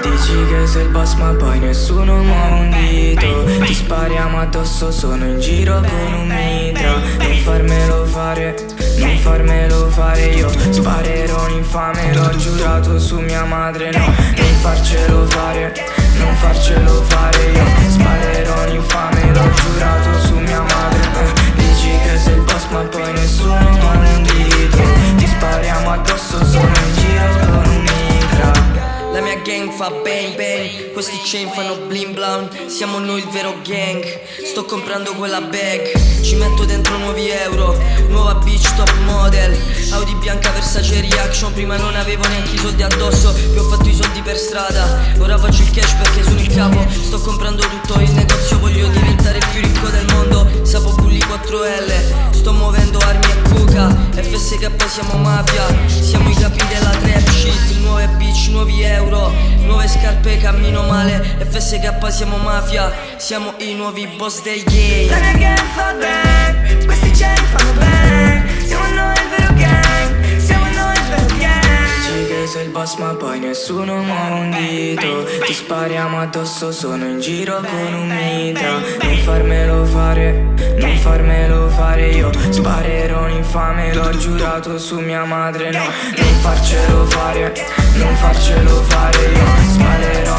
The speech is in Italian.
Dici che sei il boss ma poi nessuno muove un dito. Ti spariamo addosso, sono in giro con un mitra. Non farmelo fare, non farmelo fare. Io sparerò un infame, l'ho giurato su mia madre. No, non farcelo fare, non farcelo fare. Io sparerò un infame, l'ho giurato su mia madre. Dici che sei il boss ma poi nessuno muove un dito. Ti spariamo addosso, sono in giro con un mitra. La mia gang fa bang bang, questi chain fanno bling blang. Siamo noi il vero gang, sto comprando quella bag. Ci metto dentro nuovi euro, nuova bitch top model. Audi bianca Versace Reaction, prima non avevo neanche i soldi addosso. Poi ho fatto i soldi per strada, ora faccio il cash perché sono in capo. Sto comprando tutto il negozio, voglio diventare il più ricco del mondo. Sapo Bulli 4L, sto muovendo armi e coca. FSK siamo mafia, siamo i capi della trap shit. Nuove bitch, nuovi euro, nuove scarpe, cammino male. FSK siamo mafia, siamo i nuovi boss del game. La mia gang fa bang, questi chain fanno bang. Siamo noi il vero gang, siamo noi il vero gang. Dici che sei il boss ma poi nessuno muove un dito. Ti spariamo addosso, sono in giro con un mitra. Non farmelo fare, non farmelo fare. Io sparerò un infame, l'ho giurato su mia madre. No, non farcelo fare, non farcelo fare. Io sparerò